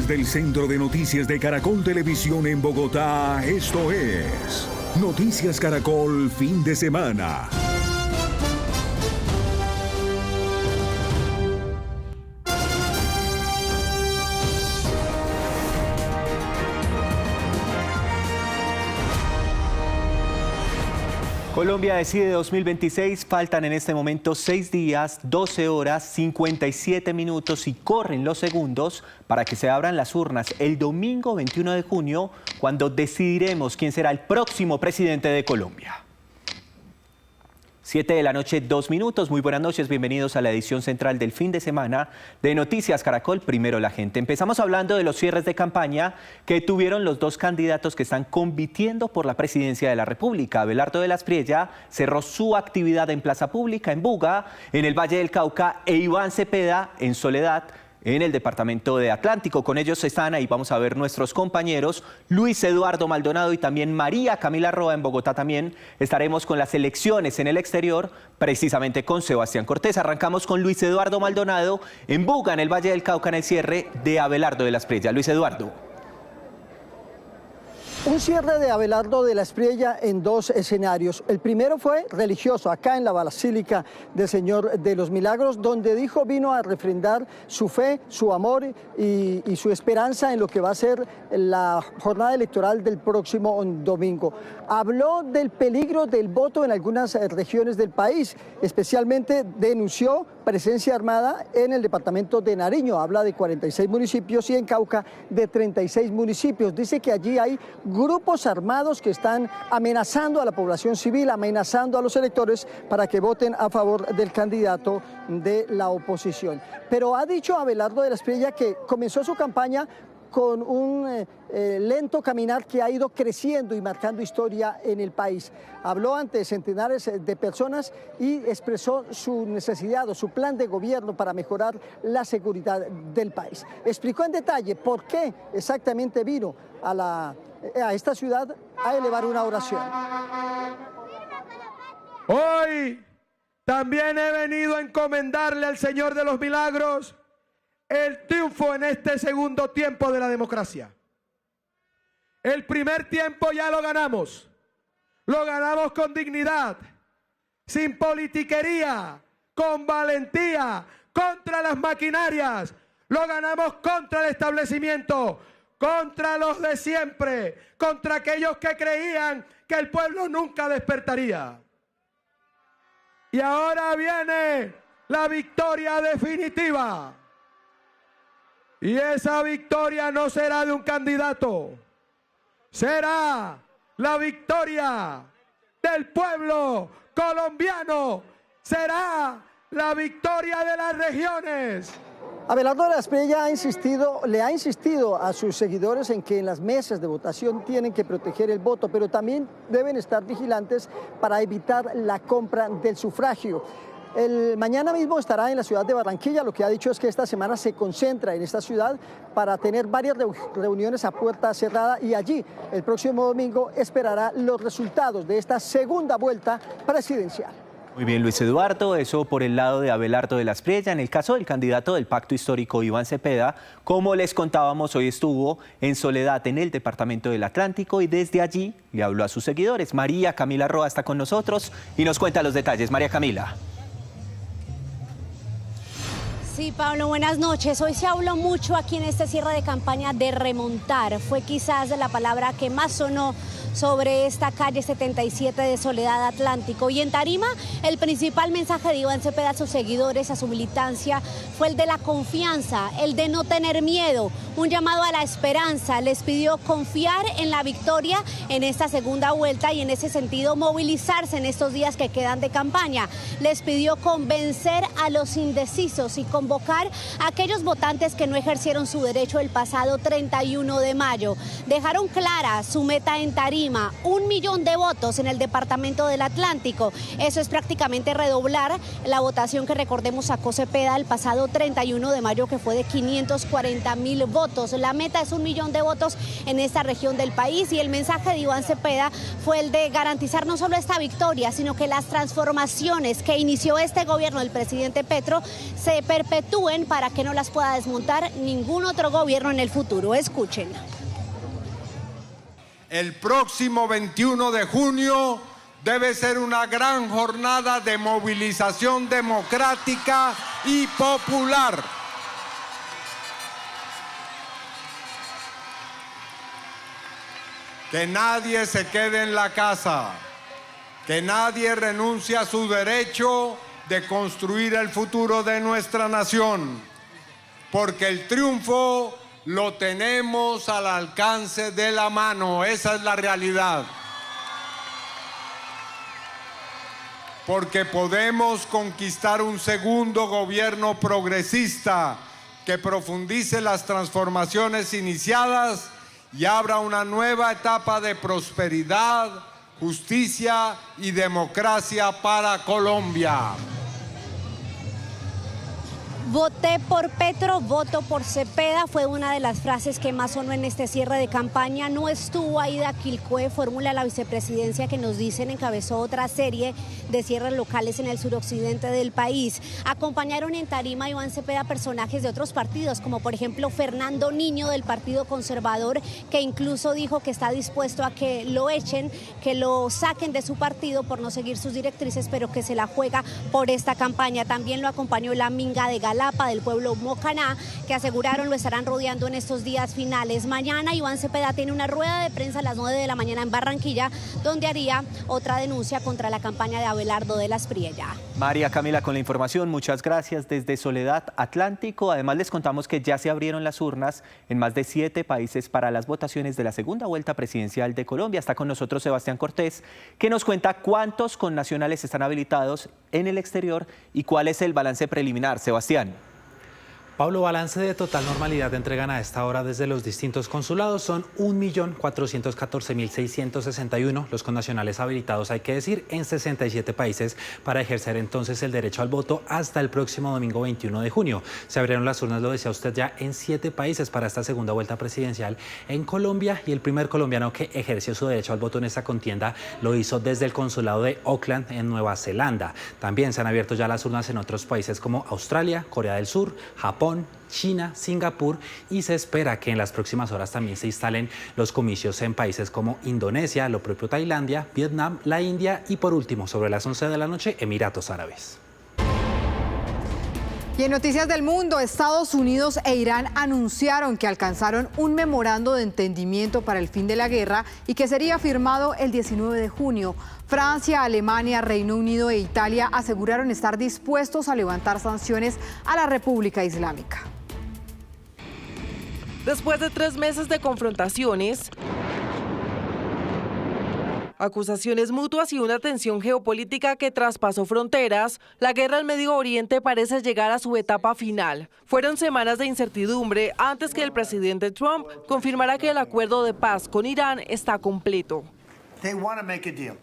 Desde el Centro de Noticias de Caracol Televisión en Bogotá, esto es Noticias Caracol Fin de Semana. Colombia decide 2026, faltan en este momento 6 días, 12 horas, 57 minutos y corren los segundos para que se abran las urnas el domingo 21 de junio, cuando decidiremos quién será el próximo presidente de Colombia. 7 de la noche, 2 minutos. Muy buenas noches, bienvenidos a la edición central del fin de semana de Noticias Caracol, Primero la Gente. Empezamos hablando de los cierres de campaña que tuvieron los dos candidatos que están compitiendo por la presidencia de la República. Abelardo de la Espriella cerró su actividad en Plaza Pública, en Buga, en el Valle del Cauca, e Iván Cepeda en Soledad, en el departamento de Atlántico. Con ellos están, ahí vamos a ver nuestros compañeros, Luis Eduardo Maldonado y también María Camila Roa. En Bogotá también estaremos con las elecciones en el exterior, precisamente con Sebastián Cortés. Arrancamos con Luis Eduardo Maldonado en Buga, en el Valle del Cauca, en el cierre de Abelardo de la Espriella. Luis Eduardo. Un cierre de Abelardo de la Espriella en dos escenarios. El primero fue religioso, acá en la Basílica del Señor de los Milagros, donde dijo vino a refrendar su fe, su amor y su esperanza en lo que va a ser la jornada electoral del próximo domingo. Habló del peligro del voto en algunas regiones del país, especialmente denunció presencia armada en el departamento de Nariño. Habla de 46 municipios y en Cauca de 36 municipios. Dice que allí hay grupos armados que están amenazando a la población civil, amenazando a los electores para que voten a favor del candidato de la oposición. Pero ha dicho Abelardo de la Espriella que comenzó su campaña con un lento caminar que ha ido creciendo y marcando historia en el país. Habló ante centenares de personas y expresó su necesidad o su plan de gobierno para mejorar la seguridad del país. Explicó en detalle por qué exactamente vino a esta ciudad a elevar una oración. Hoy también he venido a encomendarle al Señor de los Milagros el triunfo en este segundo tiempo de la democracia. El primer tiempo ya lo ganamos con dignidad, sin politiquería, con valentía, contra las maquinarias, lo ganamos contra el establecimiento, contra los de siempre, contra aquellos que creían que el pueblo nunca despertaría. Y ahora viene la victoria definitiva. Y esa victoria no será de un candidato, será la victoria del pueblo colombiano, será la victoria de las regiones. Abelardo de la Espriella le ha insistido a sus seguidores en que en las mesas de votación tienen que proteger el voto, pero también deben estar vigilantes para evitar la compra del sufragio. Mañana mismo estará en la ciudad de Barranquilla. Lo que ha dicho es que esta semana se concentra en esta ciudad para tener varias reuniones a puerta cerrada y allí el próximo domingo esperará los resultados de esta segunda vuelta presidencial. Muy bien, Luis Eduardo, eso por el lado de Abelardo de la Espriella. En el caso del candidato del Pacto Histórico, Iván Cepeda, como les contábamos, hoy estuvo en Soledad, en el departamento del Atlántico, y desde allí le habló a sus seguidores. María Camila Roa está con nosotros y nos cuenta los detalles. María Camila. Sí, Pablo, buenas noches. Hoy se habló mucho aquí en este cierre de campaña de remontar. Fue quizás la palabra que más sonó sobre esta calle 77 de Soledad Atlántico. Y en Tarima, el principal mensaje de Iván Cepeda a sus seguidores, a su militancia, fue el de la confianza, el de no tener miedo, un llamado a la esperanza. Les pidió confiar en la victoria en esta segunda vuelta y en ese sentido movilizarse en estos días que quedan de campaña. Les pidió convencer a los indecisos y convocar a aquellos votantes que no ejercieron su derecho el pasado 31 de mayo. Dejaron clara su meta en Tarima, 1 millón de votos en el departamento del Atlántico. Eso es prácticamente redoblar la votación que, recordemos, sacó Cepeda el pasado 31 de mayo, que fue de 540.000 votos. La meta es 1 millón de votos en esta región del país, y el mensaje de Iván Cepeda fue el de garantizar no solo esta victoria, sino que las transformaciones que inició este gobierno del presidente Petro se perpetúen perpetúen para que no las pueda desmontar ningún otro gobierno en el futuro. Escuchen. El próximo 21 de junio debe ser una gran jornada de movilización democrática y popular. Que nadie se quede en la casa, que nadie renuncie a su derecho de construir el futuro de nuestra nación, porque el triunfo lo tenemos al alcance de la mano, esa es la realidad. Porque podemos conquistar un segundo gobierno progresista que profundice las transformaciones iniciadas y abra una nueva etapa de prosperidad, justicia y democracia para Colombia. Voté por Petro, voto por Cepeda, fue una de las frases que más sonó en este cierre de campaña. No estuvo Aida Quilcoe, fórmula de la vicepresidencia que nos dicen encabezó otra serie de cierres locales en el suroccidente del país. Acompañaron en tarima a Iván Cepeda personajes de otros partidos, como por ejemplo Fernando Niño del Partido Conservador, que incluso dijo que está dispuesto a que lo echen, que lo saquen de su partido por no seguir sus directrices, pero que se la juega por esta campaña. También lo acompañó la Minga de Galapa, del pueblo Mocaná, que aseguraron lo estarán rodeando en estos días finales. Mañana Iván Cepeda tiene una rueda de prensa a las 9 de la mañana en Barranquilla, donde haría otra denuncia contra la campaña de Abelardo de la Espriella. María Camila con la información, muchas gracias desde Soledad Atlántico. Además les contamos que ya se abrieron las urnas en más de 7 países para las votaciones de la segunda vuelta presidencial de Colombia. Está con nosotros Sebastián Cortés, que nos cuenta cuántos connacionales están habilitados en el exterior y cuál es el balance preliminar. Sebastián. Pablo, balance de total normalidad entregan a esta hora desde los distintos consulados. Son 1.414.661 los connacionales habilitados, hay que decir, en 67 países para ejercer entonces el derecho al voto hasta el próximo domingo 21 de junio. Se abrieron las urnas, lo decía usted, ya en 7 países para esta segunda vuelta presidencial en Colombia, y el primer colombiano que ejerció su derecho al voto en esta contienda lo hizo desde el consulado de Auckland en Nueva Zelanda. También se han abierto ya las urnas en otros países como Australia, Corea del Sur, Japón, China, Singapur, y se espera que en las próximas horas también se instalen los comicios en países como Indonesia, lo propio Tailandia, Vietnam, la India y por último, sobre las 11 de la noche, Emiratos Árabes. Y en Noticias del Mundo, Estados Unidos e Irán anunciaron que alcanzaron un memorando de entendimiento para el fin de la guerra y que sería firmado el 19 de junio. Francia, Alemania, Reino Unido e Italia aseguraron estar dispuestos a levantar sanciones a la República Islámica. Después de 3 meses de confrontaciones, acusaciones mutuas y una tensión geopolítica que traspasó fronteras, la guerra en Medio Oriente parece llegar a su etapa final. Fueron semanas de incertidumbre antes que el presidente Trump confirmara que el acuerdo de paz con Irán está completo.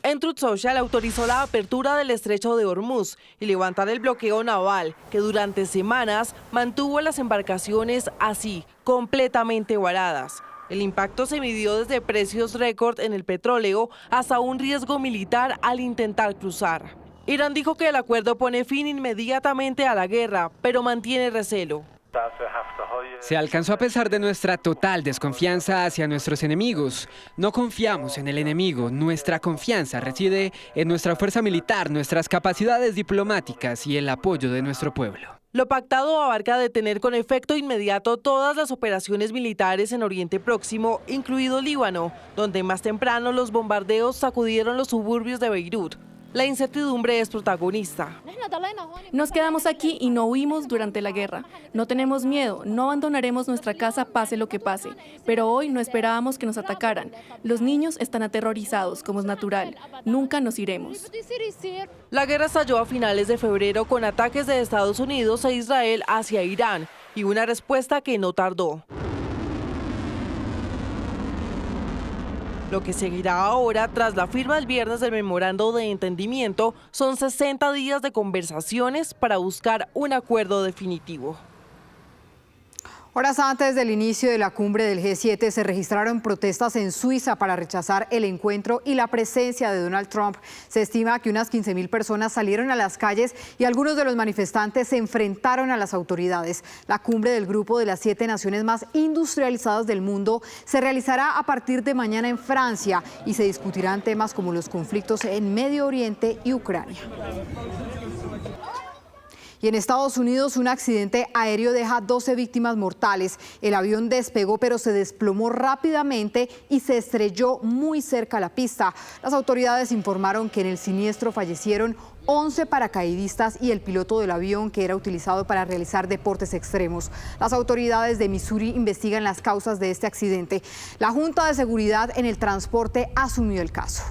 En Truth Social autorizó la apertura del estrecho de Hormuz y levantar el bloqueo naval que durante semanas mantuvo las embarcaciones así, completamente varadas. El impacto se midió desde precios récord en el petróleo hasta un riesgo militar al intentar cruzar. Irán dijo que el acuerdo pone fin inmediatamente a la guerra, pero mantiene recelo. Se alcanzó a pesar de nuestra total desconfianza hacia nuestros enemigos. No confiamos en el enemigo, nuestra confianza reside en nuestra fuerza militar, nuestras capacidades diplomáticas y el apoyo de nuestro pueblo. Lo pactado abarca detener con efecto inmediato todas las operaciones militares en Oriente Próximo, incluido Líbano, donde más temprano los bombardeos sacudieron los suburbios de Beirut. La incertidumbre es protagonista. Nos quedamos aquí y no huimos durante la guerra. No tenemos miedo, no abandonaremos nuestra casa pase lo que pase. Pero hoy no esperábamos que nos atacaran. Los niños están aterrorizados, como es natural. Nunca nos iremos. La guerra estalló a finales de febrero con ataques de Estados Unidos e Israel hacia Irán y una respuesta que no tardó. Lo que seguirá ahora, tras la firma el viernes del memorando de entendimiento, son 60 días de conversaciones para buscar un acuerdo definitivo. Horas antes del inicio de la cumbre del G7 se registraron protestas en Suiza para rechazar el encuentro y la presencia de Donald Trump. Se estima que unas 15.000 personas salieron a las calles y algunos de los manifestantes se enfrentaron a las autoridades. La cumbre del grupo de las 7 naciones más industrializadas del mundo se realizará a partir de mañana en Francia y se discutirán temas como los conflictos en Medio Oriente y Ucrania. Y en Estados Unidos, un accidente aéreo deja 12 víctimas mortales. El avión despegó, pero se desplomó rápidamente y se estrelló muy cerca a la pista. Las autoridades informaron que en el siniestro fallecieron 11 paracaidistas y el piloto del avión, que era utilizado para realizar deportes extremos. Las autoridades de Missouri investigan las causas de este accidente. La Junta de Seguridad en el Transporte asumió el caso.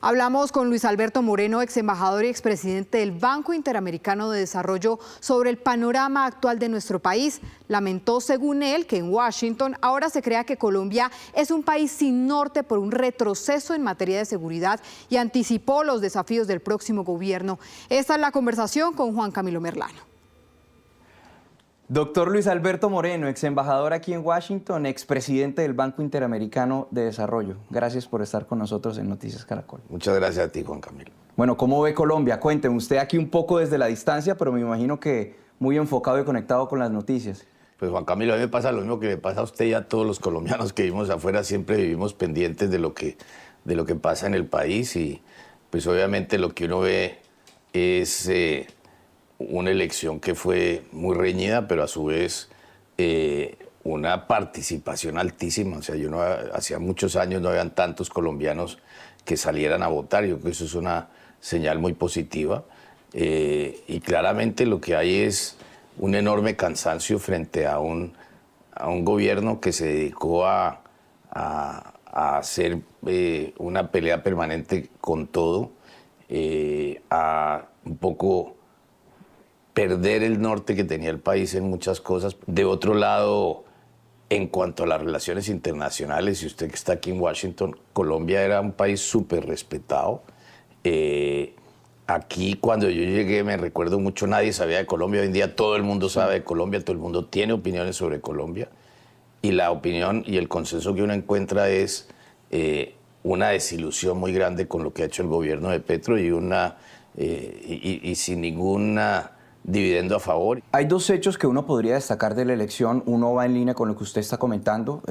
Hablamos con Luis Alberto Moreno, ex embajador y expresidente del Banco Interamericano de Desarrollo, sobre el panorama actual de nuestro país. Lamentó, según él, que en Washington ahora se crea que Colombia es un país sin norte por un retroceso en materia de seguridad y anticipó los desafíos del próximo gobierno. Esta es la conversación con Juan Camilo Merlano. Doctor Luis Alberto Moreno, ex embajador aquí en Washington, expresidente del Banco Interamericano de Desarrollo. Gracias por estar con nosotros en Noticias Caracol. Muchas gracias a ti, Juan Camilo. Bueno, ¿cómo ve Colombia? Cuénteme, usted aquí un poco desde la distancia, pero me imagino que muy enfocado y conectado con las noticias. Pues Juan Camilo, a mí me pasa lo mismo que le pasa a usted y a todos los colombianos que vivimos afuera. Siempre vivimos pendientes de lo que pasa en el país y pues obviamente lo que uno ve es una elección que fue muy reñida, pero a su vez una participación altísima. O sea, hacía muchos años no habían tantos colombianos que salieran a votar. Yo creo que eso es una señal muy positiva. Y claramente lo que hay es un enorme cansancio frente a un gobierno que se dedicó a hacer una pelea permanente con todo, a un poco perder el norte que tenía el país en muchas cosas. De otro lado, en cuanto a las relaciones internacionales, y usted que está aquí en Washington, Colombia era un país súper respetado. Aquí cuando yo llegué, me recuerdo mucho, nadie sabía de Colombia. Hoy en día todo el mundo sabe de Colombia, todo el mundo tiene opiniones sobre Colombia. Y la opinión y el consenso que uno encuentra es una desilusión muy grande con lo que ha hecho el gobierno de Petro y sin ninguna dividendo a favor. Hay dos hechos que uno podría destacar de la elección. Uno va en línea con lo que usted está comentando.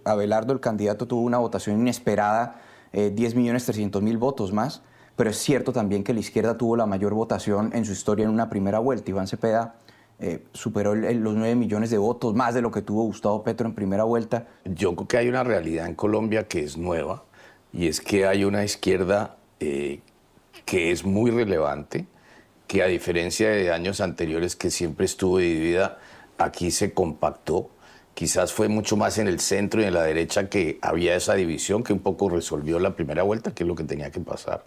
Abelardo, el candidato, tuvo una votación inesperada, 10.300.000 votos más, pero es cierto también que la izquierda tuvo la mayor votación en su historia en una primera vuelta. Iván Cepeda superó los 9 millones de votos, más de lo que tuvo Gustavo Petro en primera vuelta. Yo creo que hay una realidad en Colombia que es nueva, y es que hay una izquierda que es muy relevante, que a diferencia de años anteriores que siempre estuvo dividida, aquí se compactó. Quizás fue mucho más en el centro y en la derecha que había esa división que un poco resolvió la primera vuelta, que es lo que tenía que pasar.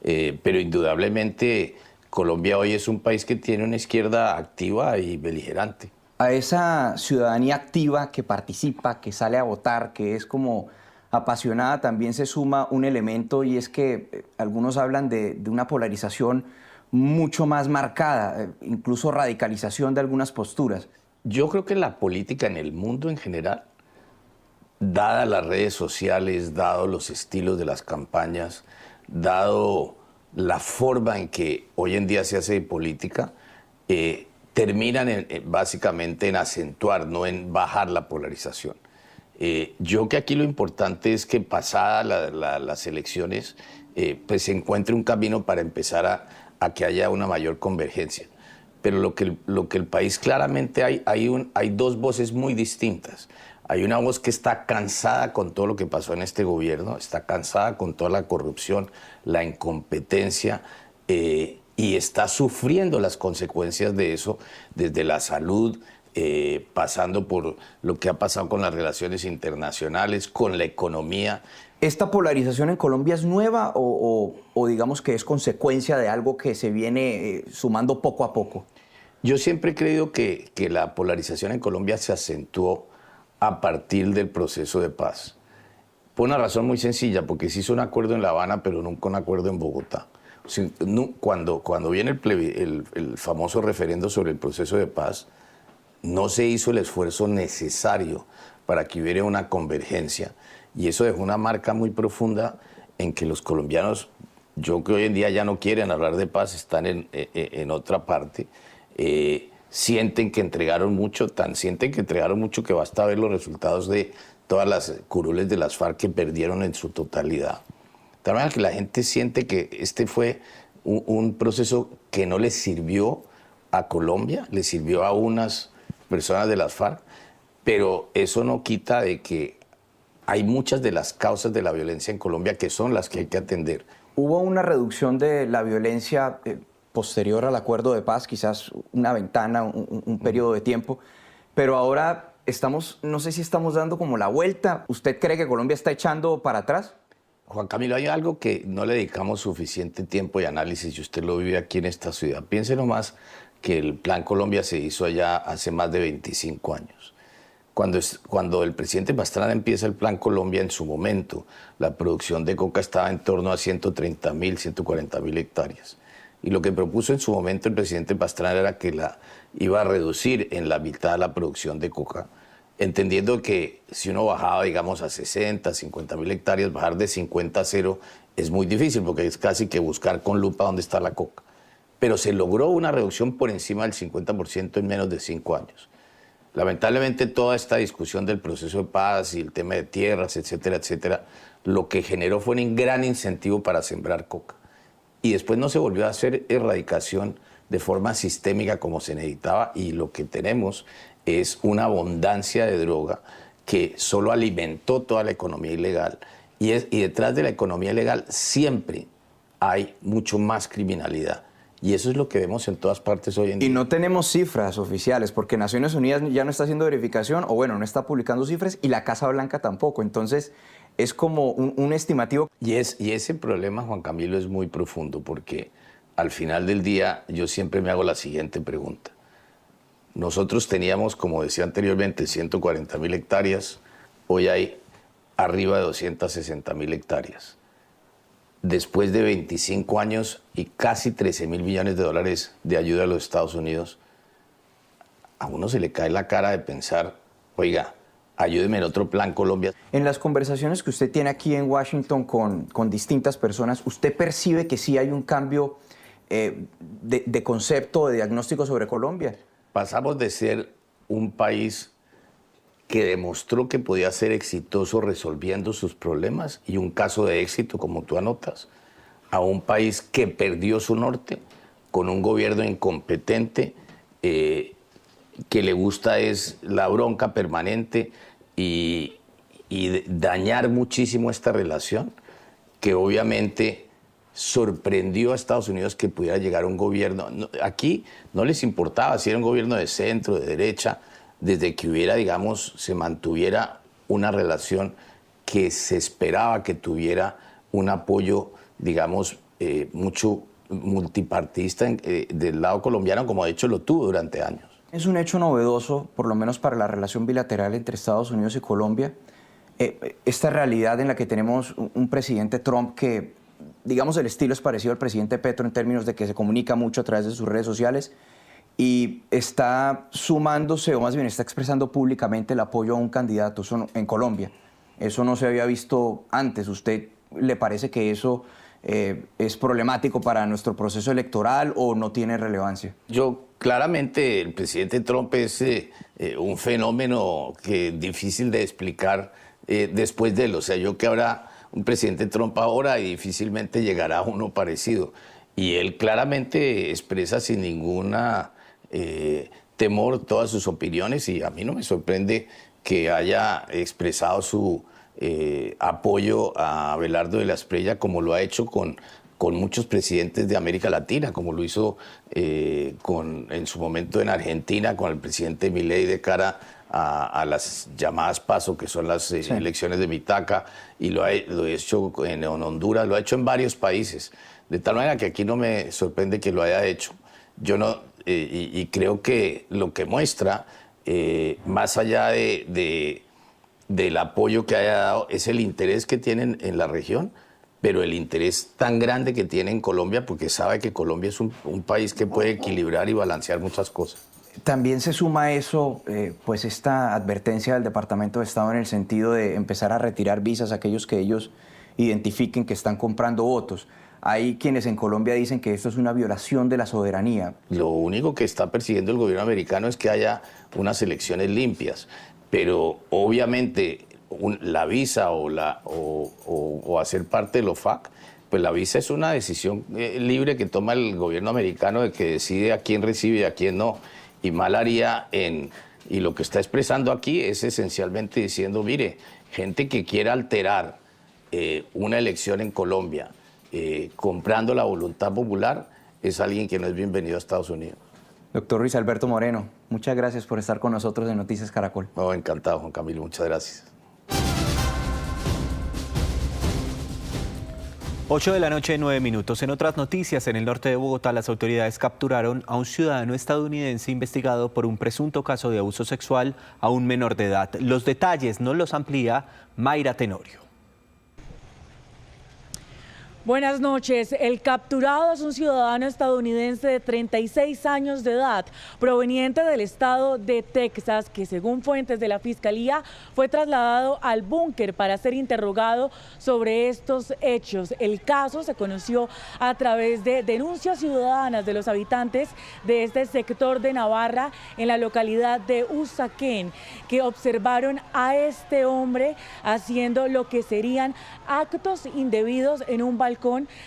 Pero indudablemente Colombia hoy es un país que tiene una izquierda activa y beligerante. A esa ciudadanía activa que participa, que sale a votar, que es como apasionada, también se suma un elemento, y es que algunos hablan de una polarización mucho más marcada, incluso radicalización de algunas posturas. Yo creo que la política en el mundo en general, dadas las redes sociales, dado los estilos de las campañas, dado la forma en que hoy en día se hace política, terminan básicamente en acentuar, no en bajar la polarización. Yo creo que aquí lo importante es que pasadas las elecciones pues se encuentre un camino para empezar a que haya una mayor convergencia. Pero lo que el país claramente hay dos voces muy distintas. Hay una voz que está cansada con todo lo que pasó en este gobierno, está cansada con toda la corrupción, la incompetencia, y está sufriendo las consecuencias de eso, desde la salud, pasando por lo que ha pasado con las relaciones internacionales, con la economía. ¿Esta polarización en Colombia es nueva o digamos que es consecuencia de algo que se viene sumando poco a poco? Yo siempre he creído que la polarización en Colombia se acentuó a partir del proceso de paz. Por una razón muy sencilla, porque se hizo un acuerdo en La Habana, pero nunca un acuerdo en Bogotá. O sea, cuando viene el famoso referendo sobre el proceso de paz, no se hizo el esfuerzo necesario para que hubiera una convergencia, y eso dejó una marca muy profunda en que los colombianos, yo creo que hoy en día ya no quieren hablar de paz, están en otra parte, sienten que entregaron mucho, sienten que entregaron mucho que basta ver los resultados de todas las curules de las FARC que perdieron en su totalidad. De tal manera que la gente siente que este fue un proceso que no les sirvió a Colombia, le sirvió a unas personas de las FARC, pero eso no quita de que hay muchas de las causas de la violencia en Colombia que son las que hay que atender. Hubo una reducción de la violencia posterior al acuerdo de paz, quizás una ventana, un periodo de tiempo, pero ahora no sé si estamos dando como la vuelta. ¿Usted cree que Colombia está echando para atrás? Juan Camilo, hay algo que no le dedicamos suficiente tiempo y análisis, y usted lo vive aquí en esta ciudad. Piense nomás que el Plan Colombia se hizo allá hace más de 25 años. Cuando el presidente Pastrana empieza el Plan Colombia, en su momento, la producción de coca estaba en torno a 130.000, 140.000 hectáreas. Y lo que propuso en su momento el presidente Pastrana era que la iba a reducir en la mitad la producción de coca, entendiendo que si uno bajaba, digamos, a 60, 50.000 hectáreas, bajar de 50 a 0 es muy difícil, porque es casi que buscar con lupa dónde está la coca. Pero se logró una reducción por encima del 50% en menos de 5 años. Lamentablemente, toda esta discusión del proceso de paz y el tema de tierras, etcétera, etcétera, lo que generó fue un gran incentivo para sembrar coca. Y después no se volvió a hacer erradicación de forma sistémica como se necesitaba, y lo que tenemos es una abundancia de droga que solo alimentó toda la economía ilegal. Y detrás de la economía ilegal siempre hay mucho más criminalidad. Y eso es lo que vemos en todas partes hoy en día. Y no tenemos cifras oficiales, porque Naciones Unidas ya no está haciendo verificación, o bueno, no está publicando cifras, y la Casa Blanca tampoco. Entonces, es como un estimativo. Y ese problema, Juan Camilo, es muy profundo, porque al final del día yo siempre me hago la siguiente pregunta. Nosotros teníamos, como decía anteriormente, 140.000 hectáreas, hoy hay arriba de 260.000 hectáreas. Después de 25 años y casi 13.000 millones de dólares de ayuda a los Estados Unidos, a uno se le cae la cara de pensar, oiga, ayúdeme en otro Plan Colombia. En las conversaciones que usted tiene aquí en Washington con distintas personas, ¿usted percibe que sí hay un cambio de concepto, de diagnóstico sobre Colombia? Pasamos de ser un país que demostró que podía ser exitoso resolviendo sus problemas, y un caso de éxito, como tú anotas, a un país que perdió su norte, con un gobierno incompetente, que le gusta es la bronca permanente y dañar muchísimo esta relación, que obviamente sorprendió a Estados Unidos que pudiera llegar un gobierno. Aquí no les importaba si era un gobierno de centro, de derecha, desde que hubiera, digamos, se mantuviera una relación que se esperaba que tuviera un apoyo, digamos, mucho multipartidista del lado colombiano, como de hecho lo tuvo durante años. Es un hecho novedoso, por lo menos para la relación bilateral entre Estados Unidos y Colombia, esta realidad en la que tenemos un presidente Trump que, digamos, el estilo es parecido al presidente Petro en términos de que se comunica mucho a través de sus redes sociales, y está sumándose, o más bien está expresando públicamente el apoyo a un candidato en Colombia. Eso no se había visto antes. ¿Usted le parece que eso es problemático para nuestro proceso electoral o no tiene relevancia? Claramente el presidente Trump es un fenómeno que es difícil de explicar después de él. O sea, yo que habrá un presidente Trump ahora y difícilmente llegará uno parecido. Y él claramente expresa sin ninguna temor todas sus opiniones, y a mí no me sorprende que haya expresado su apoyo a Abelardo de la Espriella, como lo ha hecho con muchos presidentes de América Latina, como lo hizo en su momento en Argentina con el presidente Milei de cara a las llamadas PASO, que son las elecciones de Mitaca, y lo ha hecho en Honduras, lo ha hecho en varios países, de tal manera que aquí no me sorprende que lo haya hecho. Yo no, y creo que lo que muestra, más allá del apoyo que haya dado, es el interés que tienen en la región, pero el interés tan grande que tiene en Colombia, porque sabe que Colombia es un país que puede equilibrar y balancear muchas cosas. También se suma a eso, pues esta advertencia del Departamento de Estado en el sentido de empezar a retirar visas a aquellos que ellos identifiquen que están comprando votos. Hay quienes en Colombia dicen que esto es una violación de la soberanía. Lo único que está persiguiendo el gobierno americano es que haya unas elecciones limpias, pero obviamente la visa o hacer parte del OFAC, pues la visa es una decisión libre que toma el gobierno americano de que decide a quién recibe y a quién no. Y mal haría y lo que está expresando aquí es esencialmente diciendo, mire, gente que quiera alterar una elección en Colombia comprando la voluntad popular es alguien que no es bienvenido a Estados Unidos. Doctor Luis Alberto Moreno, muchas gracias por estar con nosotros en Noticias Caracol. No, encantado, Juan Camilo, muchas gracias. 8 de la noche, 9 minutos. En otras noticias, en el norte de Bogotá, las autoridades capturaron a un ciudadano estadounidense investigado por un presunto caso de abuso sexual a un menor de edad. Los detalles nos los amplía Mayra Tenorio. Buenas noches. El capturado es un ciudadano estadounidense de 36 años de edad, proveniente del estado de Texas, que según fuentes de la Fiscalía fue trasladado al búnker para ser interrogado sobre estos hechos. El caso se conoció a través de denuncias ciudadanas de los habitantes de este sector de Navarra, en la localidad de Usaquén, que observaron a este hombre haciendo lo que serían actos indebidos en un balcón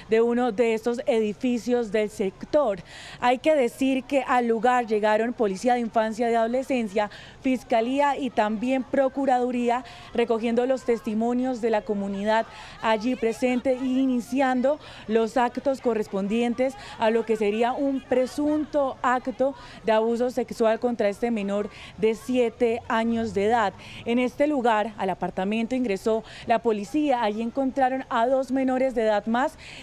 de uno de estos edificios del sector. Hay que decir que al lugar llegaron Policía de Infancia y Adolescencia, Fiscalía y también Procuraduría, recogiendo los testimonios de la comunidad allí presente e iniciando los actos correspondientes a lo que sería un presunto acto de abuso sexual contra este menor de 7 años de edad. En este lugar, al apartamento ingresó la policía. Allí encontraron a 2 menores de edad más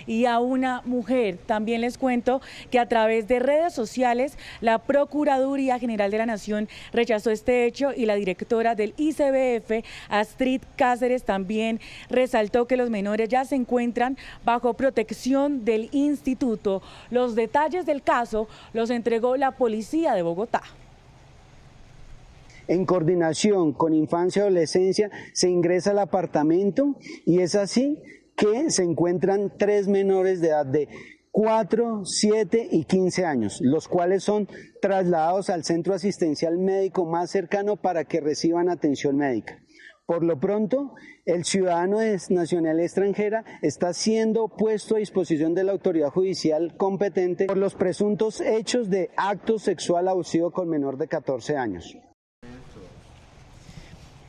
y a una mujer. También les cuento que a través de redes sociales la Procuraduría General de la Nación rechazó este hecho y la directora del ICBF, Astrid Cáceres, también resaltó que los menores ya se encuentran bajo protección del instituto. Los detalles del caso los entregó la Policía de Bogotá. En coordinación con Infancia y Adolescencia se ingresa al apartamento y es así que se encuentran 3 menores de edad de 4, 7 y 15 años, los cuales son trasladados al centro asistencial médico más cercano para que reciban atención médica. Por lo pronto, el ciudadano de nacionalidad extranjera está siendo puesto a disposición de la autoridad judicial competente por los presuntos hechos de acto sexual abusivo con menor de 14 años.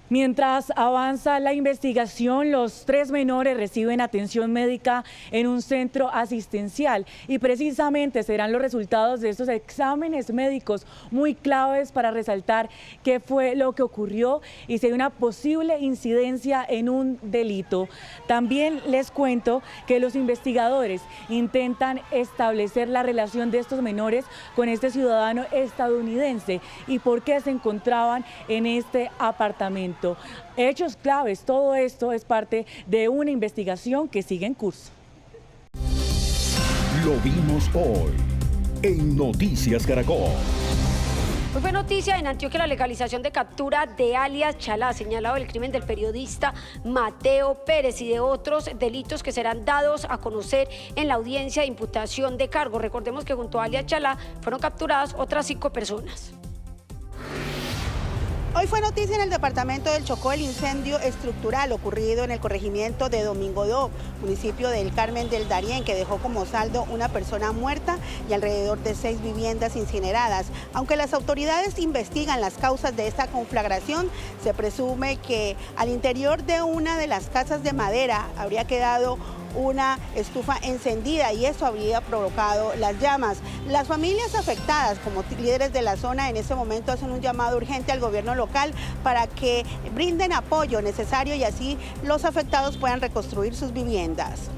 Mientras avanza la investigación, los 3 menores reciben atención médica en un centro asistencial y precisamente serán los resultados de estos exámenes médicos muy claves para resaltar qué fue lo que ocurrió y si hay una posible incidencia en un delito. También les cuento que los investigadores intentan establecer la relación de estos menores con este ciudadano estadounidense y por qué se encontraban en este apartamento. Hechos claves, todo esto es parte de una investigación que sigue en curso. Lo vimos hoy en Noticias Caracol. Pues fue noticia en Antioquia la legalización de captura de alias Chalá, señalado del crimen del periodista Mateo Pérez y de otros delitos que serán dados a conocer en la audiencia de imputación de cargos. Recordemos que junto a alias Chalá fueron capturadas otras 5 personas. Hoy fue noticia en el departamento del Chocó el incendio estructural ocurrido en el corregimiento de Domingodó, municipio del Carmen del Darién, que dejó como saldo una persona muerta y alrededor de 6 viviendas incineradas. Aunque las autoridades investigan las causas de esta conflagración, se presume que al interior de una de las casas de madera habría quedado una estufa encendida y eso habría provocado las llamas. Las familias afectadas, como líderes de la zona, en este momento hacen un llamado urgente al gobierno local para que brinden apoyo necesario y así los afectados puedan reconstruir sus viviendas.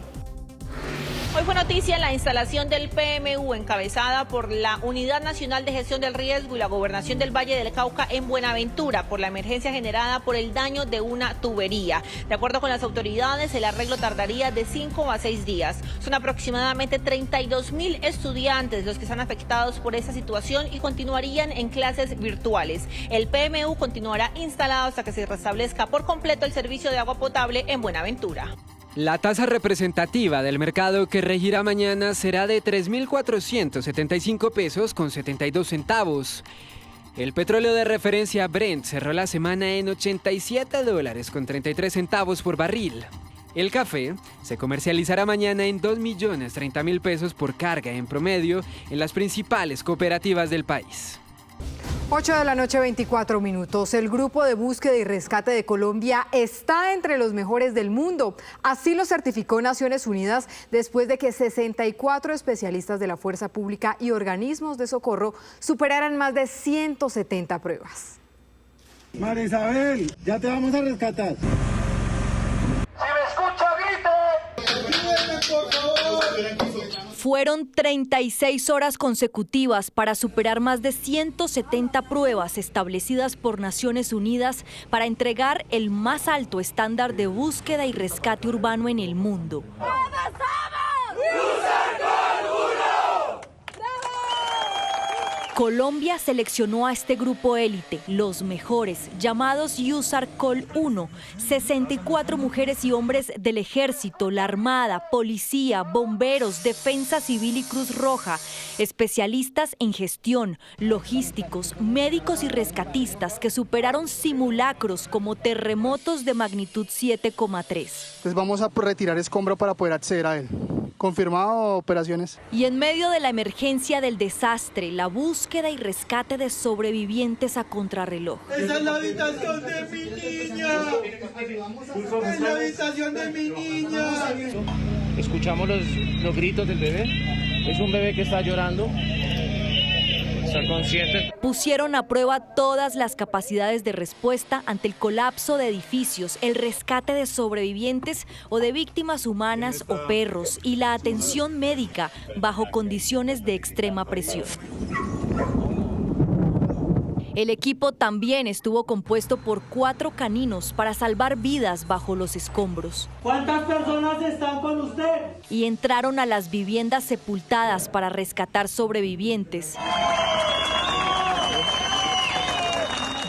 Hoy fue noticia la instalación del PMU encabezada por la Unidad Nacional de Gestión del Riesgo y la Gobernación del Valle del Cauca en Buenaventura por la emergencia generada por el daño de una tubería. De acuerdo con las autoridades, el arreglo tardaría de 5 a 6 días. Son aproximadamente 32.000 estudiantes los que están afectados por esta situación y continuarían en clases virtuales. El PMU continuará instalado hasta que se restablezca por completo el servicio de agua potable en Buenaventura. La tasa representativa del mercado que regirá mañana será de 3.475 pesos con 72 centavos. El petróleo de referencia Brent cerró la semana en $87 con 33 centavos por barril. El café se comercializará mañana en 2.030.000 pesos por carga en promedio en las principales cooperativas del país. 8 de la noche, 24 minutos. El Grupo de Búsqueda y Rescate de Colombia está entre los mejores del mundo. Así lo certificó Naciones Unidas después de que 64 especialistas de la Fuerza Pública y organismos de socorro superaran más de 170 pruebas. María Isabel, ya te vamos a rescatar. Si me escucha, grite. Ayúdenme, por favor. Fueron 36 horas consecutivas para superar más de 170 pruebas establecidas por Naciones Unidas para entregar el más alto estándar de búsqueda y rescate urbano en el mundo. Colombia seleccionó a este grupo élite, los mejores, llamados USARCOL 1, 64 mujeres y hombres del Ejército, la Armada, Policía, Bomberos, Defensa Civil y Cruz Roja, especialistas en gestión, logísticos, médicos y rescatistas que superaron simulacros como terremotos de magnitud 7,3. Les vamos a retirar escombro para poder acceder a él. Confirmado operaciones. Y en medio de la emergencia del desastre, la búsqueda y rescate de sobrevivientes a contrarreloj. ¡Esa es la habitación de mi niña! ¡Es la habitación de mi niña! Escuchamos los gritos del bebé. Es un bebé que está llorando. Está consciente. Pusieron a prueba todas las capacidades de respuesta ante el colapso de edificios, el rescate de sobrevivientes o de víctimas humanas o perros y la atención médica bajo condiciones de extrema presión. El equipo también estuvo compuesto por 4 caninos para salvar vidas bajo los escombros. ¿Cuántas personas están con usted? Y entraron a las viviendas sepultadas para rescatar sobrevivientes.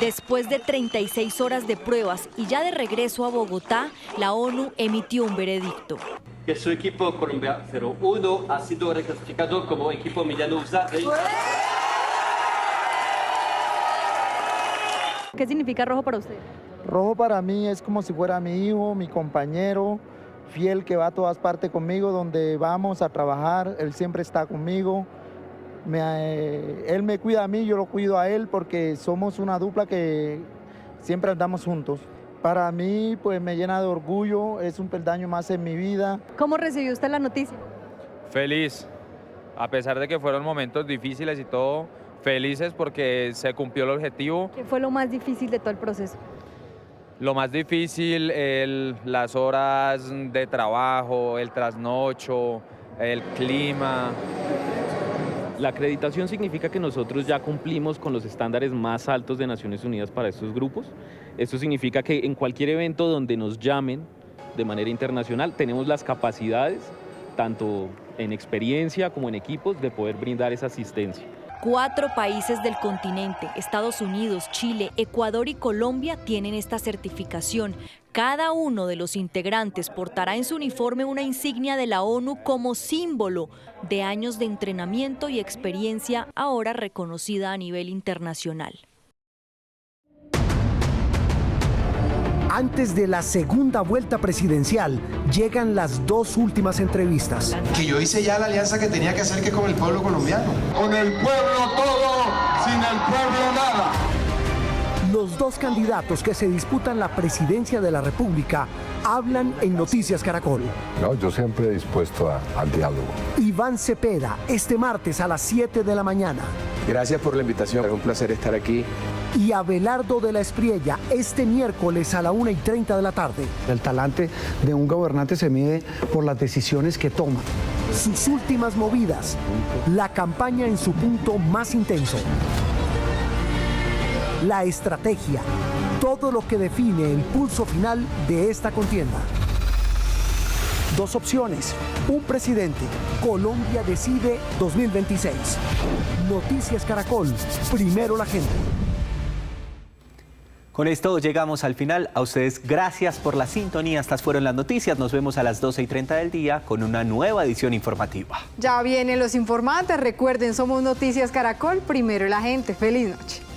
Después de 36 horas de pruebas y ya de regreso a Bogotá, la ONU emitió un veredicto. Que su equipo Colombia 01 ha sido reclasificado como equipo mediano usable. ¿Qué significa rojo para usted? Rojo para mí es como si fuera mi hijo, mi compañero, fiel que va a todas partes conmigo, donde vamos a trabajar, él siempre está conmigo. Él me cuida a mí, yo lo cuido a él porque somos una dupla que siempre andamos juntos. Para mí, pues me llena de orgullo, es un peldaño más en mi vida. ¿Cómo recibió usted la noticia? Feliz, a pesar de que fueron momentos difíciles y todo, felices porque se cumplió el objetivo. ¿Qué fue lo más difícil de todo el proceso? Lo más difícil, las horas de trabajo, el trasnocho, el clima. La acreditación significa que nosotros ya cumplimos con los estándares más altos de Naciones Unidas para estos grupos. Esto significa que en cualquier evento donde nos llamen de manera internacional tenemos las capacidades, tanto en experiencia como en equipos, de poder brindar esa asistencia. 4 países del continente, Estados Unidos, Chile, Ecuador y Colombia tienen esta certificación. Cada uno de los integrantes portará en su uniforme una insignia de la ONU como símbolo de años de entrenamiento y experiencia ahora reconocida a nivel internacional. Antes de la segunda vuelta presidencial, llegan las 2 últimas entrevistas. Que yo hice ya la alianza que tenía que hacer que con el pueblo colombiano. Con el pueblo todo, sin el pueblo nada. Los 2 candidatos que se disputan la presidencia de la República hablan en Noticias Caracol. No, yo siempre dispuesto al diálogo. Iván Cepeda, este martes a las 7 de la mañana. Gracias por la invitación, es un placer estar aquí. Y Abelardo de la Espriella, este miércoles a la 1:30 de la tarde. El talante de un gobernante se mide por las decisiones que toma. sus últimas movidas, la campaña en su punto más intenso, la estrategia, todo lo que define el pulso final de esta contienda. Dos opciones, un presidente. Colombia decide 2026. Noticias Caracol, primero la gente. Con esto llegamos al final. A ustedes gracias por la sintonía. Estas fueron las noticias. Nos vemos a las 12:30 del día con una nueva edición informativa. Ya vienen los informantes. Recuerden, somos Noticias Caracol, primero la gente. Feliz noche.